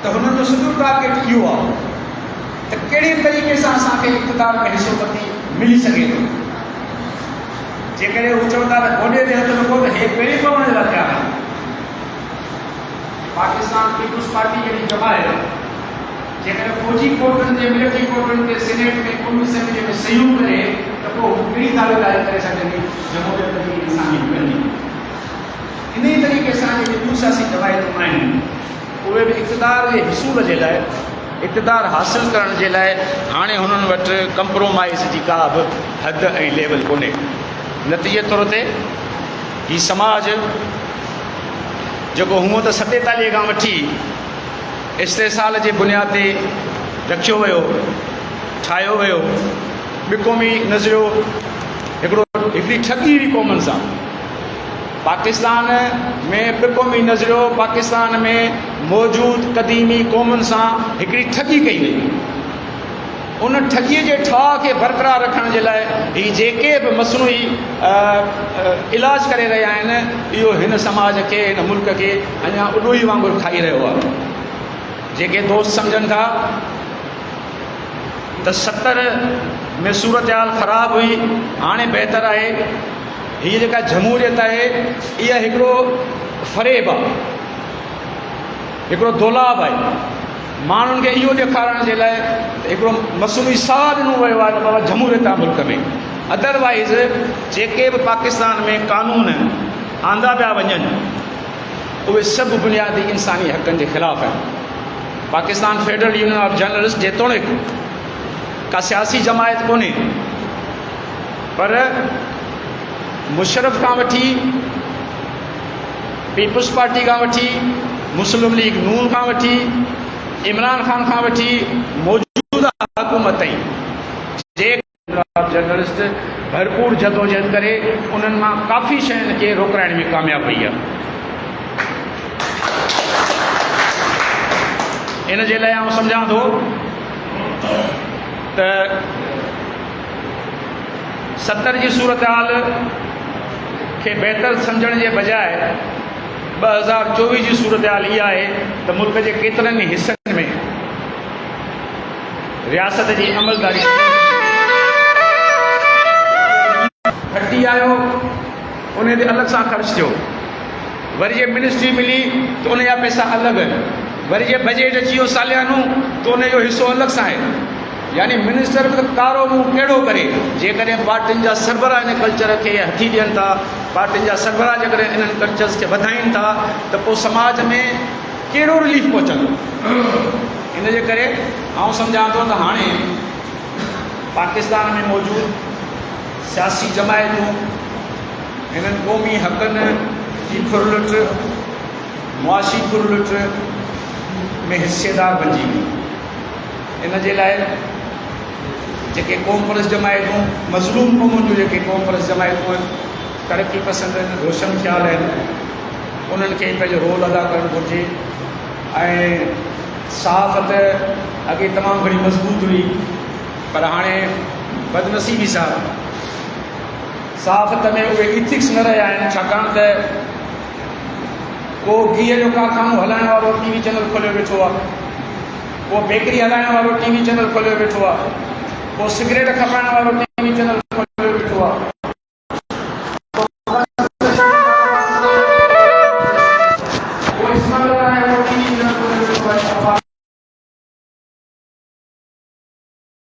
तो हुननि जो सॼो टारगेट इहो आहे त कहिड़े तरीक़े सां असांखे इक़्तिदार में हिसो वठी मिली सघे थो। जेकॾहिं हू चवंदा त गोॾे ते हथ रखो त हे पहिरीं पवण जे लाइ तयारु आहे। पाकिस्तान पीपुल्स पार्टी जहिड़ी जमायत जेकॾहिं फौजी कोर्टनि जे मिलिट्री कोर्टनि ते सीनेट में क़ौमी असेंबली में सहयोग करे त पोइ हू कहिड़ी दावेदारी करे सघंदी जमहूरियत जी इंसानी करणी। इन ई तरीक़े सां जेके ॿियूं सियासी जमायतूं आहिनि उहे बि इक़्तिदार जे हिसूल जे लाइ इक़्तिदार हासिल करण जे लाइ हाणे हुननि वटि कंप्रोमाइज़ जी का बि हद ऐं लेवल कोन्हे। नतीजे तौर ते हीउ समाज जेको हूअं त 47 खां वठी इस्तेसाल जे बुनियाद ते रखियो वियो ठाहियो वियो ॿिकोमी नज़रियो हिकिड़ी ठगी हुई क़ौमनि सां। पाकिस्तान में ॿिकोमी नज़रियो पाकिस्तान में मौजूदु क़दीमी क़ौमुनि सां हिकिड़ी ठगी कई वई। उन ठगीअ जे ठाह खे बरक़रार रखण जे लाइ हीअ जेके बि मसनूई इलाज करे रहिया आहिनि इहो हिन समाज खे हिन मुल्क खे अञा उॾोही वांगुरु खाई रहियो आहे। जेके दोस्त सम्झनि था त 70 में सूरत हाल ख़राबु हुई हाणे बहितर आहे, हीअ जेका जमहूरियत आहे इहा हिकिड़ो फ़रेब आहे, हिकिड़ो दौलाब आहे। माण्हुनि खे इहो ॾेखारण जे लाइ हिकिड़ो मसनूई साह ॾिनो वियो आहे त बाबा जमहूरियत आहे मुल्क में। अदरवाइज़ जेके बि पाकिस्तान में कानून आंदा पिया वञनि उहे सभु बुनियादी इंसानी हक़नि जे ख़िलाफ़ आहिनि। Pakistan federal union of journalist जेतोणीकि का सियासी जमायत कोन्हे, पर मुशर्रफ खां वठी पीपुल्स पार्टी खां वठी मुस्लिम लीग नून खां वठी इमरान ख़ान खां वठी मौजूदा हुकूमत ताईं जर्नलिस्ट भरपूर जदोजहद करे उन्हनि मां काफ़ी शयुनि खे रोकाइण में कामयाबु वई आहे। इन जे लाइ आउं सम्झां थो त 70 जी सूरत हाल खे बहितर सम्झण जे बजाय 2024 जी सूरत हाल इहा आहे त मुल्क जे केतिरनि हिसनि में रियासत जी अमलदारी घटी आयो, उन ते अलॻि सां ख़र्च थियो, वरी जे मिनिस्ट्री मिली त उन जा पैसा अलॻि, वरी जे बजट अची वियो सालियानो त उन जो हिसो अलॻि सां आहे। यानी मिनिस्टर बि कारो मुंहुं कहिड़ो करे जेकॾहिं पार्टियुनि जा सरबराह इन कल्चर खे हथी ॾियनि था, पार्टियुनि जा सरबराह जेकॾहिं इन्हनि कल्चर्स खे वधाइनि था त पोइ समाज में कहिड़ो रिलीफ पहुचंदो। इन जे करे आउं सम्झां थो त हाणे पाकिस्तान में मौजूदु सियासी जमायतूं हिननि क़ौमी हक़नि जी फुरलुट मुआशी फुरलुट में हिसेदार बणिजी वई। इन जे लाइ जेके क़ौम परस्त जमायतूं मज़लूम क़ौमुनि जूं जेके क़ौम परस्त जमायतूं आहिनि, तरक़ी पसंदि आहिनि, रोशन ख़्याल आहिनि, उन्हनि खे पंहिंजो रोल अदा करणु घुरिजे। ऐं सहाफ़त अॻे तमामु घणी मज़बूत हुई, पर हाणे बदनसीबी सां सहाफ़त में उहे इथिक्स न रहिया आहिनि, छाकाणि त को गीह जो कारखानो हलाइण वारो टीवी चैनल खोलियो वेठो आहे, को बेकरी हलाइण वारो टीवी चैनल खोलियो वेठो आहे, को सिगरेट खपाइण वारो